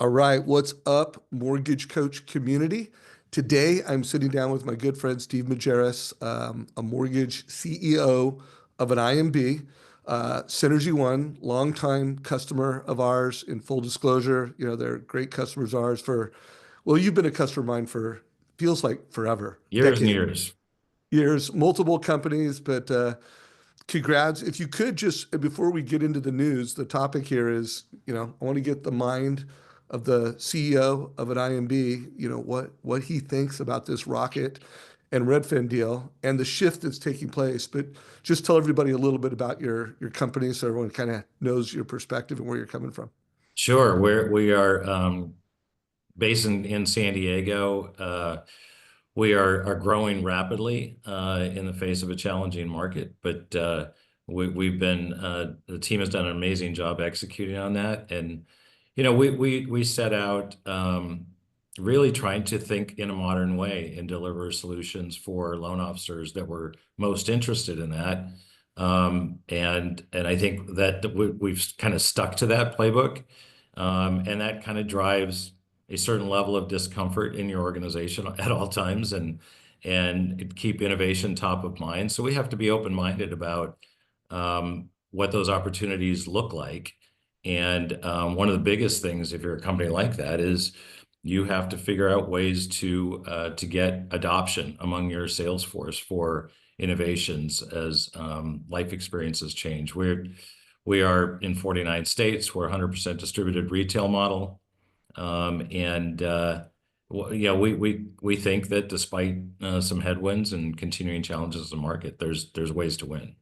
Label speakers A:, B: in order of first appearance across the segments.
A: All right, what's up, Mortgage Coach community? Today, I'm sitting down with my good friend Steve Majerus, a mortgage CEO of an IMB, SynergyOne, longtime customer of ours. In full disclosure, they're great customers of ours well, you've been a customer of mine for feels like forever,
B: Years and
A: decade,
B: years.
A: years, multiple companies, but congrats. If you could just, before we get into the news, the topic here is, I want to get the mind of the CEO of an IMB, what he thinks about this Rocket and Redfin deal and the shift that's taking place. But just tell everybody a little bit about your company so everyone kind of knows your perspective and where you're coming from.
B: Sure. We are based in San Diego. We are growing rapidly in the face of a challenging market, but the team has done an amazing job executing on that. And we set out really trying to think in a modern way and deliver solutions for loan officers that were most interested in that. And I think that we've kind of stuck to that playbook, and that kind of drives a certain level of discomfort in your organization at all times, and keep innovation top of mind. So we have to be open-minded about what those opportunities look like. And one of the biggest things, if you're a company like that, is you have to figure out ways to get adoption among your sales force for innovations as life experiences change. We are in 49 states. We're 100% distributed retail model. And we think that despite some headwinds and continuing challenges in the market, there's ways to win.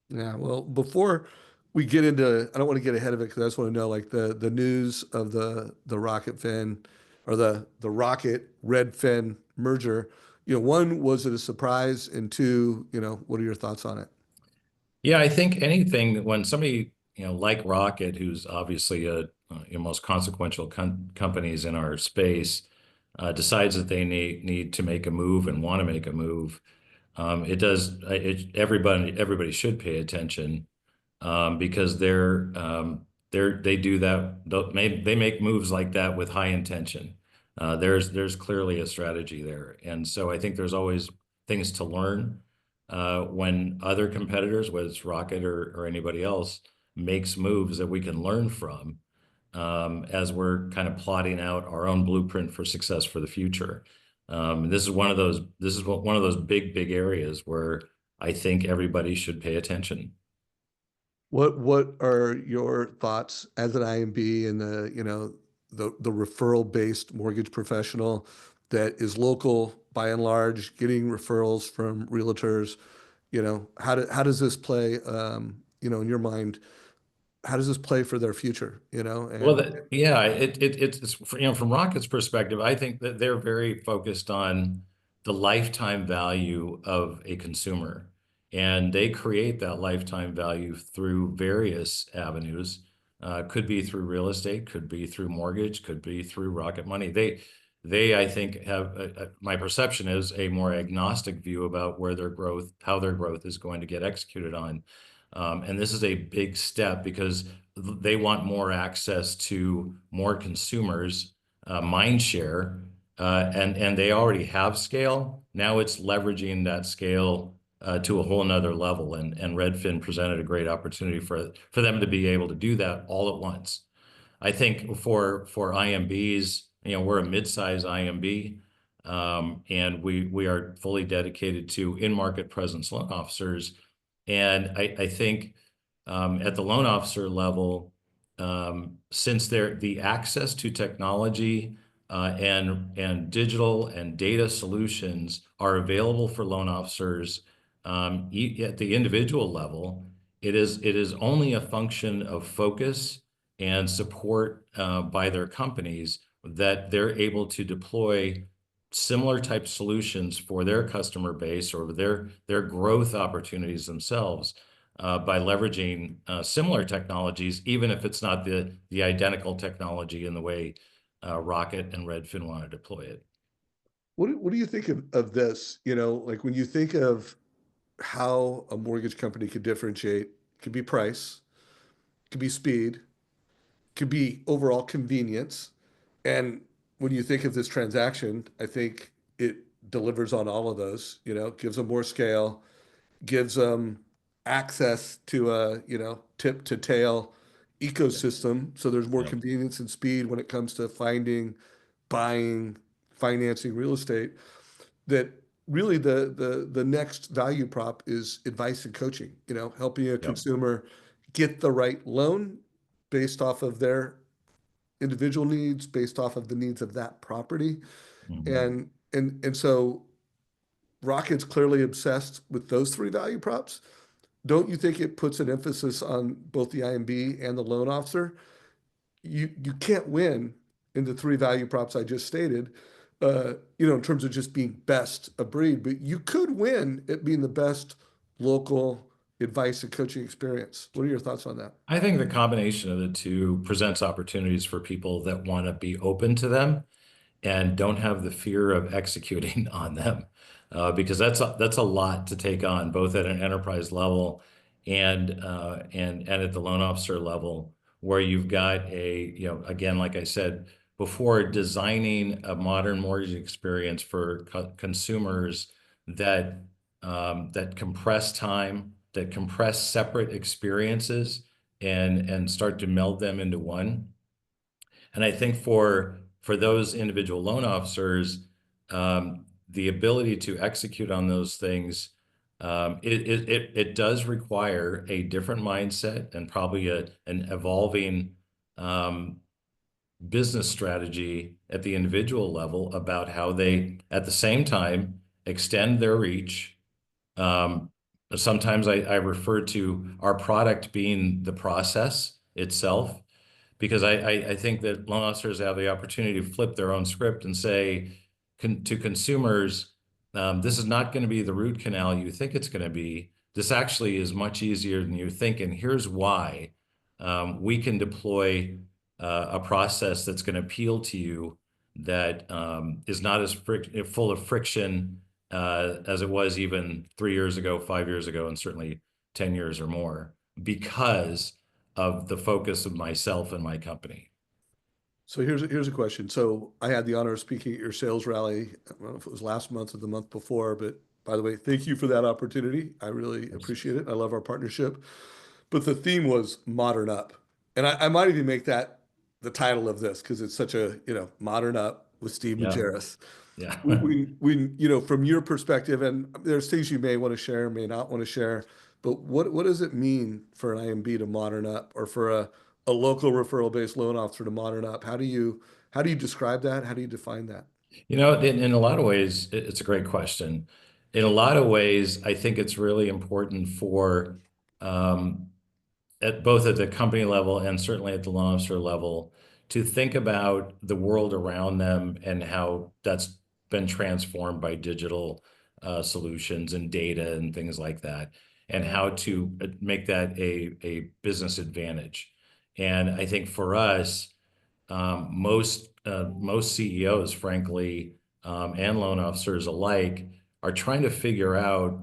A: Yeah, well, before we get into, I don't want to get ahead of it because I just want to know like the news of the Rocket-Fin or the Rocket-Redfin merger. One, was it a surprise? And two, what are your thoughts on it?
B: Yeah, I think anything when somebody like Rocket, who's obviously most consequential companies in our space, decides that they need to make a move and want to make a move, it does. Everybody should pay attention, because they do that. They make moves like that with high intention. There's clearly a strategy there, and so I think there's always things to learn when other competitors, whether it's Rocket or anybody else, makes moves that we can learn from, as we're kind of plotting out our own blueprint for success for the future. This is one of those. This is one of those big areas where I think everybody should pay attention.
A: What are your thoughts as an IMB and the referral based mortgage professional that is local by and large, getting referrals from realtors? How does this play? In your mind, how does this play for their future?
B: Well,
A: And
B: yeah, it's from Rocket's perspective, I think that they're very focused on the lifetime value of a consumer, and they create that lifetime value through various avenues. Could be through real estate, could be through mortgage, could be through Rocket Money. They I think have my perception is a more agnostic view about how their growth is going to get executed on. And this is a big step because they want more access to more consumers, mind share, and they already have scale. Now it's leveraging that scale to a whole nother level, and Redfin presented a great opportunity for them to be able to do that all at once. I think for IMBs, we're a mid-size IMB, and we are fully dedicated to in-market presence loan officers. And I think at the loan officer level, since the access to technology and digital and data solutions are available for loan officers at the individual level, it is only a function of focus and support by their companies that they're able to deploy similar type solutions for their customer base or their growth opportunities themselves, by leveraging similar technologies, even if it's not the identical technology in the way Rocket and Redfin want to deploy it.
A: what do you think of this? Like when you think of how a mortgage company could differentiate, could be price, could be speed, could be overall convenience. And when you think of this transaction, I think it delivers on all of those, gives them more scale, gives them access to a, tip to tail ecosystem. So there's more
B: Yeah.
A: convenience and speed when it comes to finding, buying, financing real estate. That really the next value prop is advice and coaching, helping a
B: Yep.
A: consumer get the right loan based off of their individual needs, based off of the needs of that property.
B: Mhm.
A: And so Rocket's clearly obsessed with those three value props. Don't you think it puts an emphasis on both the IMB and the loan officer? You can't win in the three value props I just stated, in terms of just being best of breed, but you could win at being the best local advice and coaching experience. What are your thoughts on that?
B: I think the combination of the two presents opportunities for people that want to be open to them and don't have the fear of executing on them, because that's a lot to take on, both at an enterprise level and at the loan officer level, where you've got again, like I said before, designing a modern mortgage experience for consumers that that compress time, that compress separate experiences, and start to meld them into one. And I think for those individual loan officers, the ability to execute on those things, it does require a different mindset and probably an evolving business strategy at the individual level about how they, at the same time, extend their reach. Um, Sometimes I refer to our product being the process itself, because I think that loan officers have the opportunity to flip their own script and say to consumers, this is not going to be the root canal you think it's going to be. This actually is much easier than you think, and here's why. We can deploy a process that's going to appeal to you, that is not as full of friction as it was even 3 years ago, 5 years ago, and certainly 10 years or more, because of the focus of myself and my company.
A: So here's a question. So I had the honor of speaking at your sales rally. I don't know if it was last month or the month before, but by the way, thank you for that opportunity. I really appreciate it. I love our partnership. But the theme was modern up. And I might even make that the title of this because it's such a, modern up with Steve
B: Yeah,
A: Majerus.
B: yeah.
A: From your perspective, and there's things you may want to share, may not want to share, but what does it mean for an IMB to modern up, or for a local referral-based loan officer to modern up? How do you describe that? How do you define that?
B: In a lot of ways, it's a great question. In a lot of ways, I think it's really important for um, at the company level and certainly at the loan officer level, to think about the world around them and how that's been transformed by digital solutions and data and things like that, and how to make that a business advantage. And I think for us, most CEOs, frankly, and loan officers alike, are trying to figure out,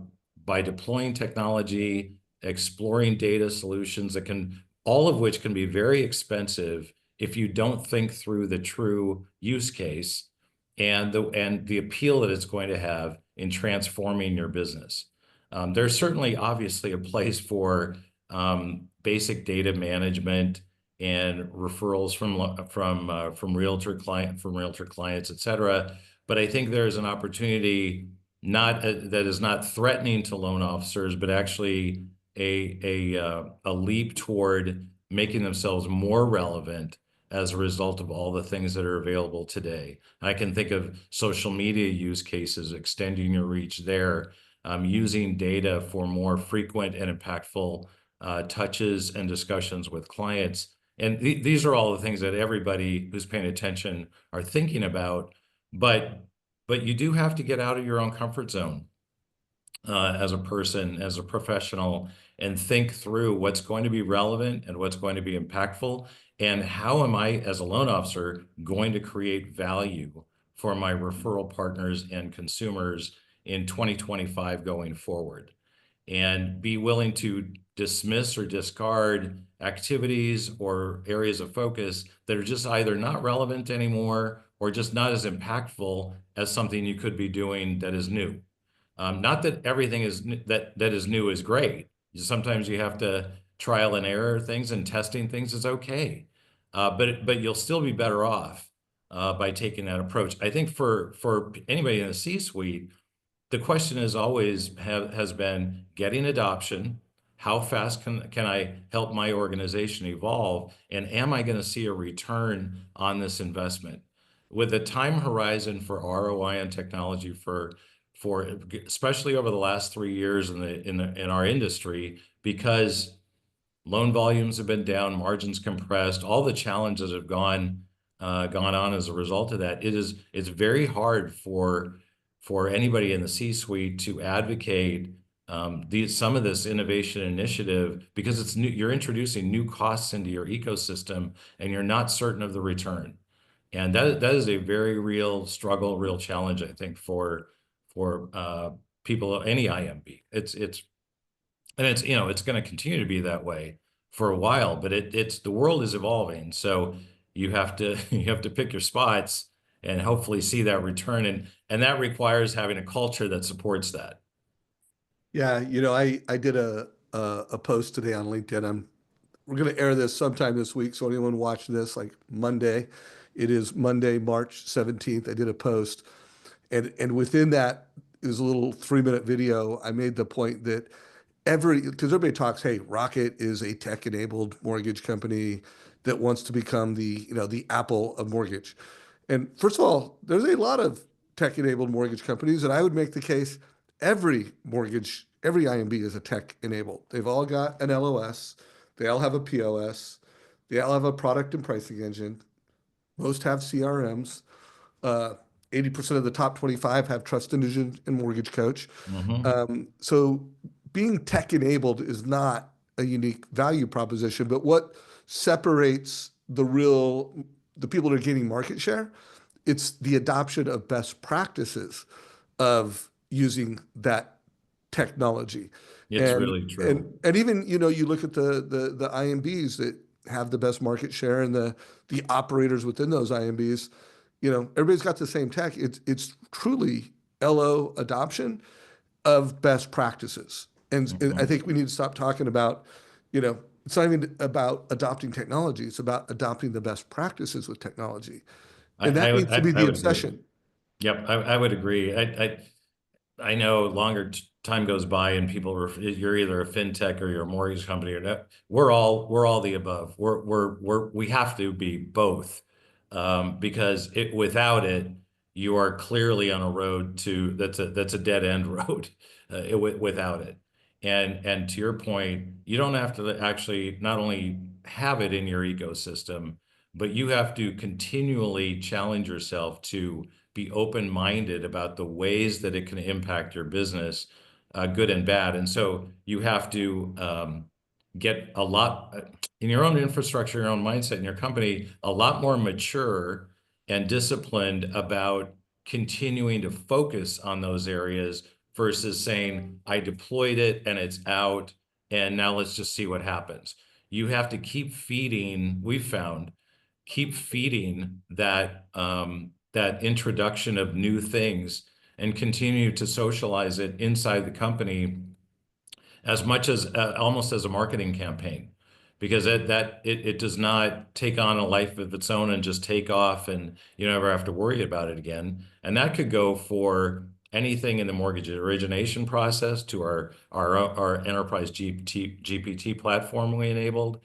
B: by deploying technology, exploring data solutions that can, all of which can be very expensive if you don't think through the true use case and the appeal that it's going to have in transforming your business. There's certainly obviously a place for basic data management and referrals from realtor clients, et cetera. But I think there's an opportunity, not that is not threatening to loan officers, but actually a leap toward making themselves more relevant as a result of all the things that are available today. I can think of social media use cases, extending your reach there, using data for more frequent and impactful touches and discussions with clients. And these are all the things that everybody who's paying attention are thinking about. But you do have to get out of your own comfort zone as a person, as a professional, and think through what's going to be relevant and what's going to be impactful, and how am I, as a loan officer, going to create value for my referral partners and consumers in 2025 going forward. and be willing to dismiss or discard activities or areas of focus that are just either not relevant anymore or just not as impactful as something you could be doing that is new. Not that everything that is new is great. Sometimes you have to trial and error things, and testing things is okay. But you'll still be better off by taking that approach. I think for anybody in the C-suite, the question is always has been getting adoption. How fast can I help my organization evolve? And am I going to see a return on this investment? With the time horizon for ROI on technology for especially over the last 3 years in our industry, because loan volumes have been down, margins compressed, all the challenges have gone on as a result of that. It's very hard for anybody in the C-suite to advocate some of this innovation initiative, because it's new. You're introducing new costs into your ecosystem, and you're not certain of the return. And that is a very real struggle, real challenge, I think, for people, any IMB. It's it's going to continue to be that way for a while, but it's the world is evolving. So you have to you have to pick your spots and hopefully see that return. And that requires having a culture that supports that.
A: Yeah, I did a post today on LinkedIn. We're going to air this sometime this week, so anyone watching this, like Monday, it is Monday, March 17th. I did a post, and within that is a little 3-minute video. I made the point that because everybody talks, hey, Rocket is a tech-enabled mortgage company that wants to become the Apple of mortgage. And first of all, there's a lot of tech-enabled mortgage companies, and I would make the case every IMB is a tech-enabled. They've all got an LOS, they all have a POS, they all have a product and pricing engine. Most have CRMs. 80% of the top 25 have Trust Engine and Mortgage Coach.
B: Hmm.
A: So being tech-enabled is not a unique value proposition, but what separates the people that are gaining market share, it's the adoption of best practices of using that technology.
B: It's
A: And
B: really true.
A: and even, you look at the IMBs that have the best market share and the operators within those IMBs, everybody's got the same tech. It's truly LO adoption of best practices. And I
B: Hmm.
A: think we need to stop talking about, it's not even about adopting technology, it's about adopting the best practices with technology.
B: I,
A: And
B: I
A: that
B: would
A: needs to be
B: I
A: the
B: would agree.
A: obsession.
B: Yep, I would agree. I know time goes by and you're either a fintech or you're a mortgage company or not. We're all the above. We have to be both, because without it, you are clearly on a road that's a dead end road, without it. And to your point, you don't have to actually not only have it in your ecosystem, but you have to continually challenge yourself to be open-minded about the ways that it can impact your business, good and bad. And so you have to get a lot in your own infrastructure, your own mindset in your company, a lot more mature and disciplined about continuing to focus on those areas versus saying, I deployed it and it's out, and now let's just see what happens. You have to keep feeding, we've found, keep feeding that introduction of new things and continue to socialize it inside the company as much as almost as a marketing campaign, because it does not take on a life of its own and just take off and you never have to worry about it again. And that could go for anything in the mortgage origination process to our enterprise GPT platform we enabled.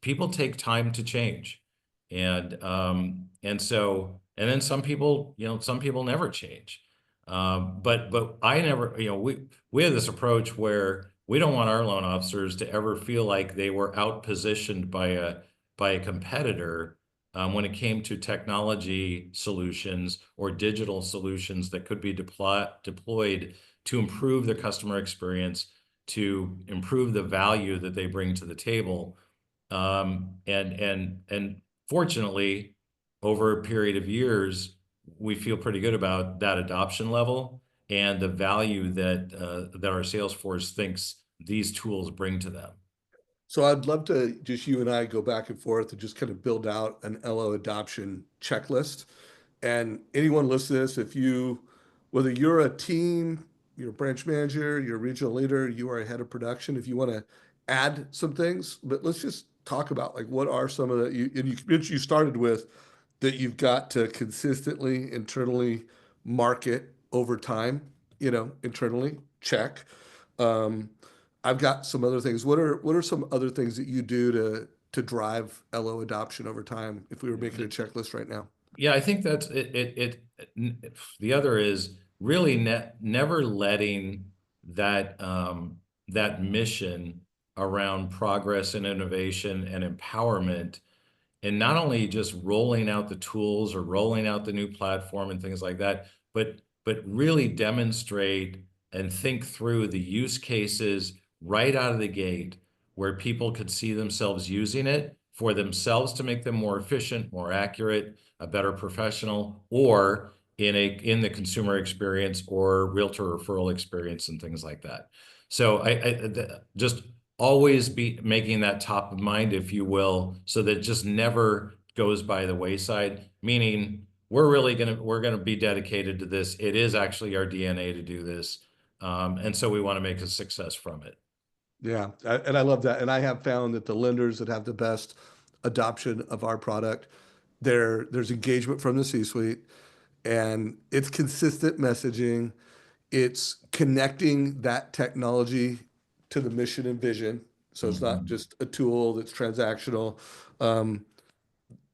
B: People take time to change, and then some people never change. But I never, we have this approach where we don't want our loan officers to ever feel like they were out positioned by a competitor, when it came to technology solutions or digital solutions that could be deployed to improve the customer experience, to improve the value that they bring to the table. And fortunately, over a period of years, we feel pretty good about that adoption level. and the value that that our sales force thinks these tools bring to them.
A: So I'd love to just you and I go back and forth and just kind of build out an LO adoption checklist. And anyone listening to this, if you, whether you're a team, you're a branch manager, you're a regional leader, you are a head of production, if you want to add some things, but let's just talk about like what are some of the, you started with that you've got to consistently internally market over time, internally check. Um, I've got some other things. What are some other things that you do to drive LO adoption over time if we were making a checklist right now?
B: Yeah, I think that's the other is really never letting that that mission around progress and innovation and empowerment, and not only just rolling out the tools or rolling out the new platform and things like that, but really demonstrate and think through the use cases right out of the gate where people could see themselves using it for themselves to make them more efficient, more accurate, a better professional, or in the consumer experience or realtor referral experience and things like that. So just always be making that top of mind, if you will, so that it just never goes by the wayside, meaning we're gonna be dedicated to this. It is actually our DNA to do this. And so we want to make a success from it.
A: Yeah, and I love that. And I have found that the lenders that have the best adoption of our product, there's engagement from the C-suite, and it's consistent messaging. It's connecting that technology to the mission and vision. So it's not
B: Mhm.
A: just a tool that's transactional. Um,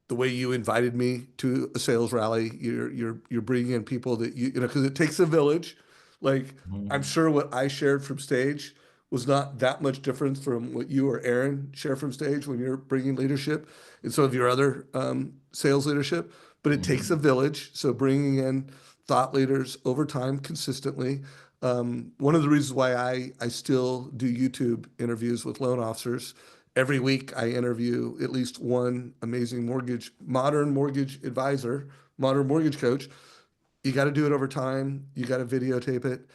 A: the way you invited me to a sales rally, you're bringing in people that because it takes a village. Like I'm
B: Mhm.
A: sure what I shared from stage was not that much different from what you or Aaron share from stage when you're bringing leadership and some of your other sales leadership. But it takes a
B: Mhm.
A: village. So bringing in thought leaders over time consistently. One of the reasons why I still do YouTube interviews with loan officers. Every week, I interview at least one amazing modern mortgage advisor, modern mortgage coach. You got to do it over time. You got to videotape it.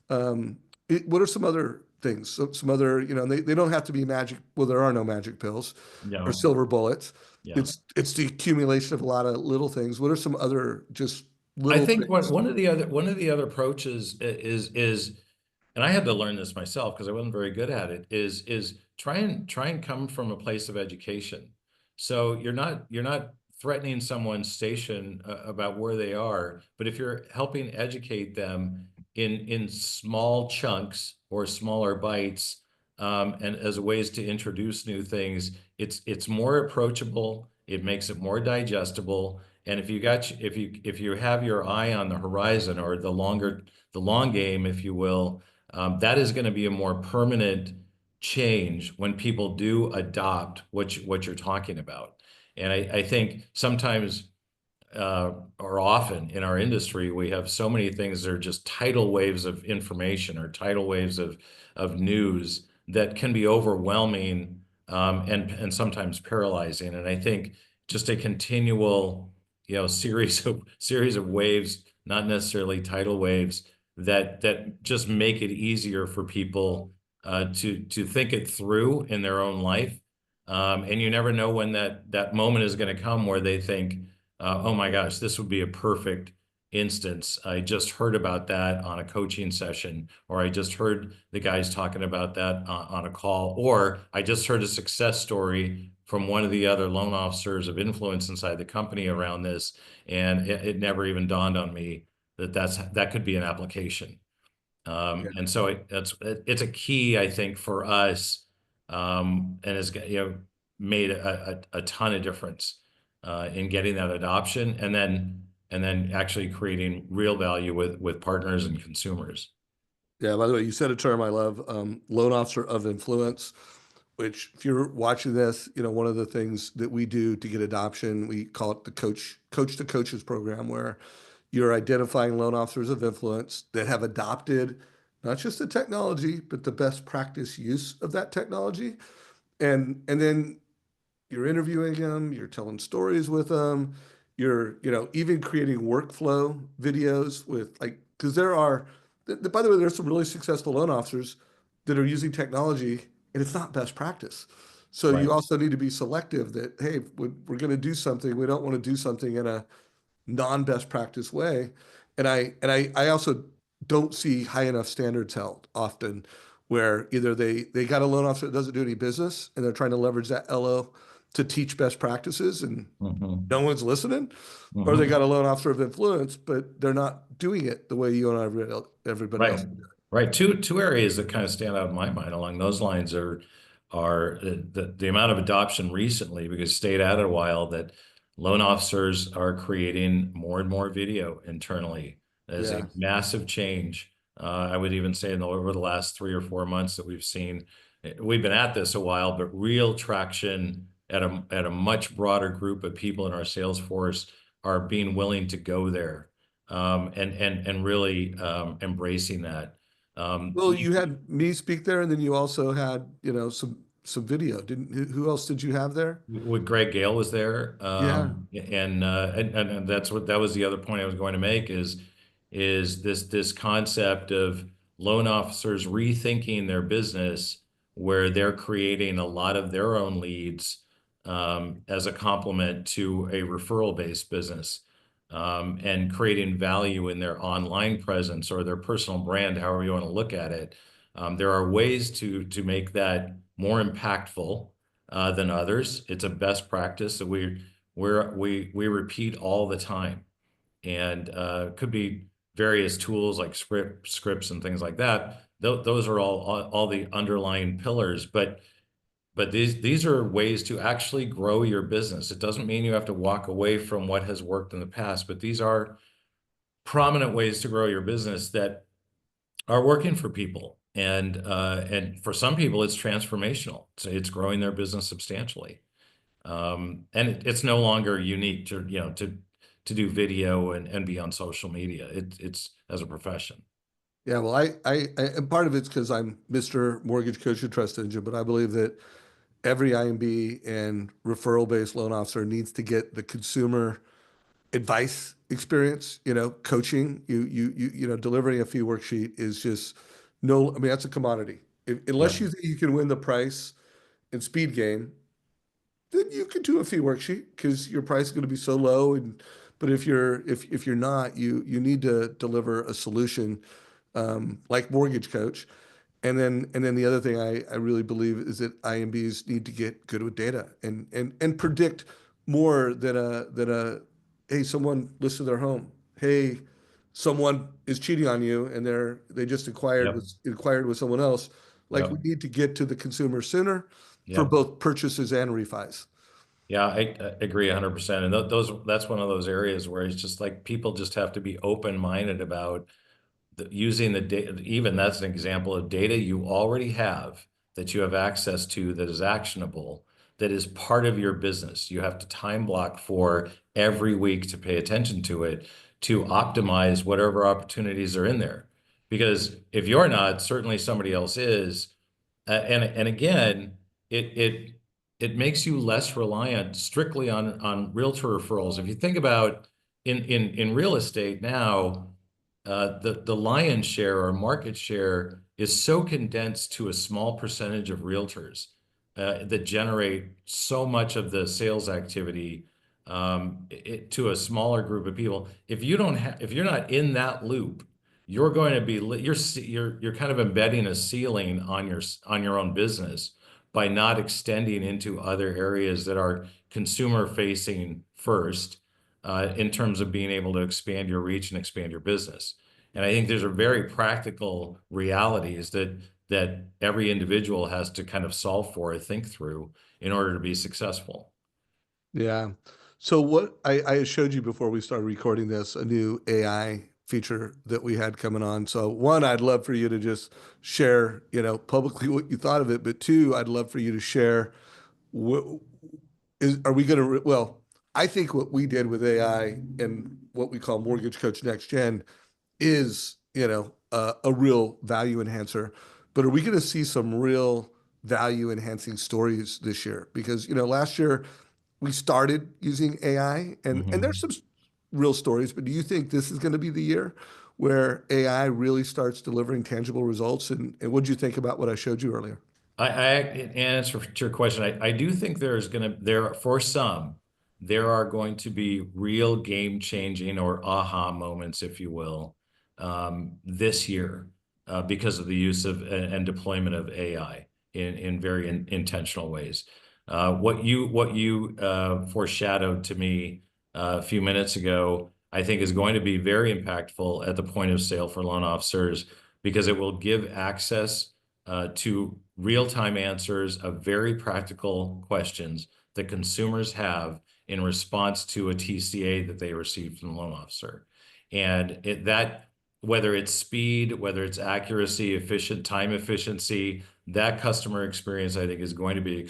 A: Um, what are some other things? Some other, they don't have to be magic. Well, there are no magic pills or
B: No,
A: silver bullets.
B: yeah.
A: It's the accumulation of a lot of little things. What are some other just
B: I
A: little
B: think
A: things?
B: one of the other approaches is, and I had to learn this myself because I wasn't very good at it, is try and come from a place of education. So you're not threatening someone's station about where they are, but if you're helping educate them in small chunks or smaller bites, and as ways to introduce new things, it's more approachable. It makes it more digestible. And if you have your eye on the horizon or the long game, if you will, that is going to be a more permanent change when people do adopt what you're talking about. And I think sometimes or often in our industry, we have so many things that are just tidal waves of information or tidal waves of news that can be overwhelming, and sometimes paralyzing. And I think just a continual, series of waves, not necessarily tidal waves, that just make it easier for people to think it through in their own life. And you never know when that moment is going to come where they think, oh my gosh, this would be a perfect instance. I just heard about that on a coaching session, or I just heard the guys talking about that on a call, or I just heard a success story from one of the other loan officers of influence inside the company around this, and it never even dawned on me that could be an application.
A: Yeah.
B: And so it's a key, I think, for us, and has made a ton of difference in getting that adoption, and then actually creating real value with partners and consumers.
A: Yeah, by the way, you said a term I love, loan officer of influence, which if you're watching this, one of the things that we do to get adoption, we call it the coach to coaches program, where you're identifying loan officers of influence that have adopted not just the technology, but the best practice use of that technology. And then you're interviewing them, you're telling stories with them, you're, even creating workflow videos with like, because there are By the way, there's some really successful loan officers that are using technology, and it's not best practice. So you
B: Right.
A: also need to be selective that, hey, we're going to do something. We don't want to do something in a non-best practice way. And I also don't see high enough standards held often where either they got a loan officer that doesn't do any business and they're trying to leverage that LO to teach best practices and
B: Hmm.
A: no one's listening, or they
B: Hmm.
A: got a loan officer of influence, but they're not doing it the way you and everybody
B: Right.
A: else.
B: Right. Two areas that kind of stand out in my mind along those lines are the amount of adoption recently, because stayed out a while, that loan officers are creating more and more video internally as a
A: Yeah.
B: massive change. I would even say over the last 3 or 4 months that we've seen, we've been at this a while, but real traction at a much broader group of people in our sales force are being willing to go there, and really embracing that. Um,
A: Well, you had me speak there, and then you also had, some video. Didn't who else did you have there?
B: With Greg Gale was there,
A: Yeah.
B: and that was the other point I was going to make is this concept of loan officers rethinking their business, where they're creating a lot of their own leads, as a complement to a referral-based business, and creating value in their online presence or their personal brand, however you want to look at it. There are ways to make that more impactful than others. It's a best practice that we repeat all the time, and could be various tools like scripts and things like that. Those are all the underlying pillars, but these are ways to actually grow your business. It doesn't mean you have to walk away from what has worked in the past, but these are prominent ways to grow your business that are working for people. And for some people, it's transformational. So it's growing their business substantially. And it's no longer unique to do video and be on social media. It's as a profession.
A: Yeah, well, and part of it's because I'm Mr. Mortgage Coach and Trust Engine, but I believe that every IMB and referral-based loan officer needs to get the consumer advice experience, coaching. Delivering a fee worksheet is just no, I mean, that's a commodity. Unless
B: Yep.
A: you think you can win the price and speed game, then you could do a fee worksheet because your price is going to be so low. But if you're not, you need to deliver a solution like Mortgage Coach. And then the other thing I really believe is that IMBs need to get good with data and predict more than a hey, someone listed their home. Hey, someone is cheating on you and they just
B: Yep.
A: inquired with someone else. Like we
B: Yep.
A: need to get to the consumer sooner for
B: Yep.
A: both purchases and refis.
B: Yeah, I agree 100%. And that's one of those areas where it's just like people just have to be open-minded about using the data. Even that's an example of data you already have, that you have access to, that is actionable, that is part of your business. You have to time block for every week to pay attention to it, to optimize whatever opportunities are in there. Because if you're not, certainly somebody else is. And again, it it makes you less reliant strictly on realtor referrals. If you think about in real estate now, the lion's share or market share is so condensed to a small percentage of realtors, that generate so much of the sales activity, to a smaller group of people. If you're not in that loop, you're going to be you're kind of embedding a ceiling on your own business by not extending into other areas that are consumer facing first, in terms of being able to expand your reach and expand your business. And I think these are very practical realities that every individual has to kind of solve for or think through in order to be successful.
A: Yeah. So what I showed you before we started recording this, a new AI feature that we had coming on. So one, I'd love for you to just share, publicly what you thought of it. But two, I'd love for you to share what are we going to, well, I think what we did with AI and what we call Mortgage Coach Next Gen is, a real value enhancer. But are we going to see some real value enhancing stories this year? Because, last year we started using AI and there's
B: Mhm.
A: some real stories, but do you think this is going to be the year where AI really starts delivering tangible results? And what did you think about what I showed you earlier?
B: In answer to your question, I do think for some, there are going to be real game-changing or aha moments, if you will, this year because of the use of and deployment of AI in very intentional ways. What you foreshadowed to me a few minutes ago, I think is going to be very impactful at the point of sale for loan officers because it will give access to real-time answers of very practical questions that consumers have in response to a TCA that they received from the loan officer. And whether it's speed, whether it's accuracy, time efficiency, that customer experience, I think, is going to be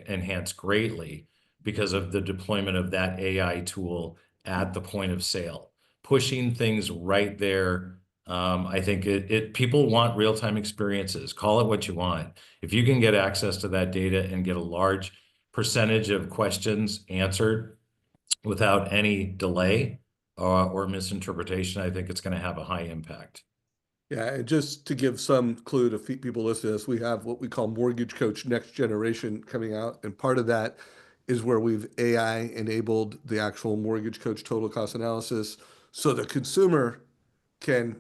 B: enhanced greatly because of the deployment of that AI tool at the point of sale, pushing things right there. I think people want real-time experiences. Call it what you want. If you can get access to that data and get a large percentage of questions answered without any delay or misinterpretation, I think it's going to have a high impact.
A: Yeah, and just to give some clue to people listening to this, we have what we call Mortgage Coach Next Generation coming out, and part of that is where we've AI enabled the actual Mortgage Coach total cost analysis, so the consumer can,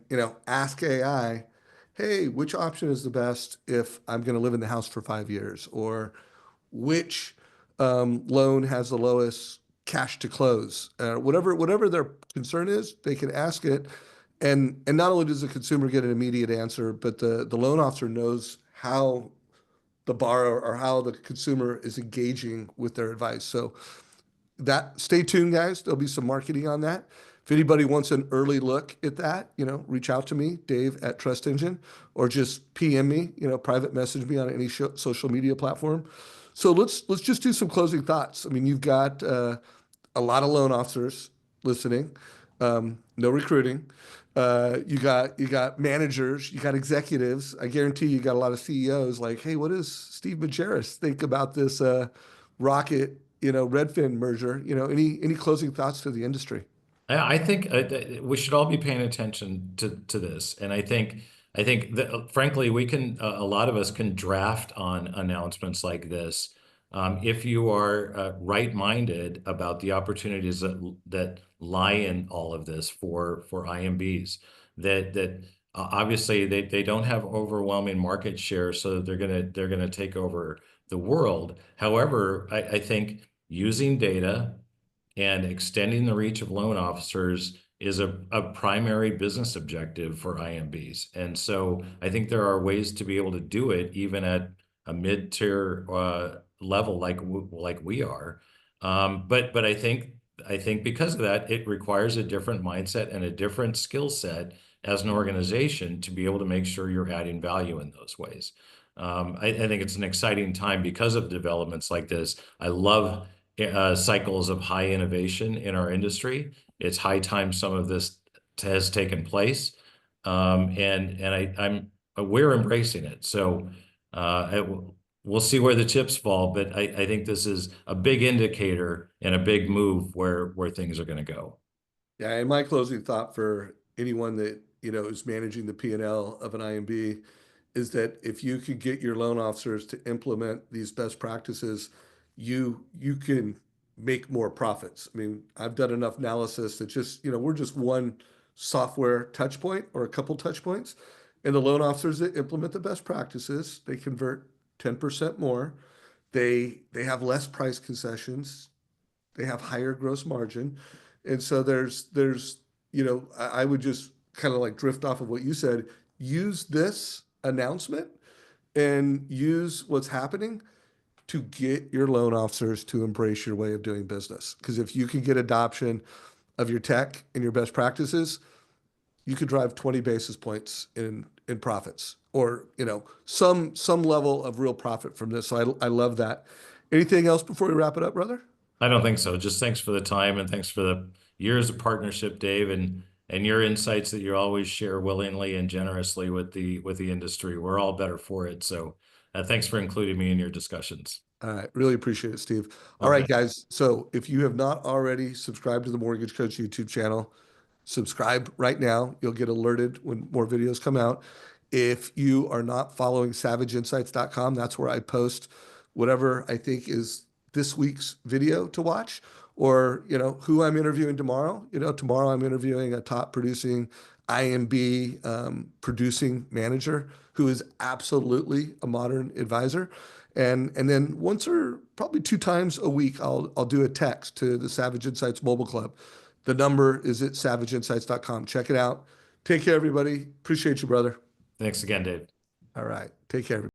A: ask AI, "Hey, which option is the best if I'm going to live in the house for 5 years?" Or which loan has the lowest cash to close? Whatever their concern is, they can ask it, and not only does the consumer get an immediate answer, but the loan officer knows how the borrower or how the consumer is engaging with their advice. So that stay tuned, guys. There'll be some marketing on that. If anybody wants an early look at that, reach out to me, Dave at Trust Engine, or just PM me, private message me on any social media platform. So let's just do some closing thoughts. I mean, you've got a lot of loan officers listening, no recruiting. You got managers, you got executives. I guarantee you got a lot of CEOs like, hey, what does Steve Majerus think about this Rocket, Redfin merger? Any closing thoughts to the industry?
B: I think we should all be paying attention to this, and I think that frankly, a lot of us can draft on announcements like this if you are right-minded about the opportunities that lie in all of this for IMBs. That obviously they don't have overwhelming market share, so they're gonna take over the world. However, I think using data and extending the reach of loan officers is a primary business objective for IMBs. And so I think there are ways to be able to do it even at a mid-tier level like we are. But I think because of that, it requires a different mindset and a different skill set as an organization to be able to make sure you're adding value in those ways. I think it's an exciting time because of developments like this. I love cycles of high innovation in our industry. It's high time some of this has taken place, and we're embracing it. So we'll see where the chips fall, but I think this is a big indicator and a big move where things are going to go.
A: Yeah, and my closing thought for anyone that, is managing the P&L of an IMB is that if you could get your loan officers to implement these best practices, you can make more profits. I mean, I've done enough analysis that just, we're just one software touch point or a couple touch points. And the loan officers that implement the best practices, they convert 10% more. They have less price concessions. They have higher gross margin. And so there's, I would just kind of like drift off of what you said. Use this announcement and use what's happening to get your loan officers to embrace your way of doing business. Because if you can get adoption of your tech and your best practices, you could drive 20 basis points in profits, or some level of real profit from this. So I love that. Anything else before we wrap it up, brother?
B: I don't think so. Just thanks for the time and thanks for the years of partnership, Dave, and your insights that you always share willingly and generously with the industry. We're all better for it. So thanks for including me in your discussions.
A: All right. Really appreciate it, Steve. All right,
B: Okay.
A: guys. So if you have not already subscribed to the Mortgage Coach YouTube channel, Subscribe right now. You'll get alerted when more videos come out. If you are not following SavageInsights.com, that's where I post whatever I think is this week's video to watch, or who I'm interviewing tomorrow. Tomorrow I'm interviewing a top producing IMB producing manager who is absolutely a modern advisor. And then once or probably 2 times a week, I'll do a text to the Savage Insights Mobile Club. The number is at SavageInsights.com. Check it out. Take care, everybody. Appreciate you, brother.
B: Thanks again, Dave.
A: All right. Take care.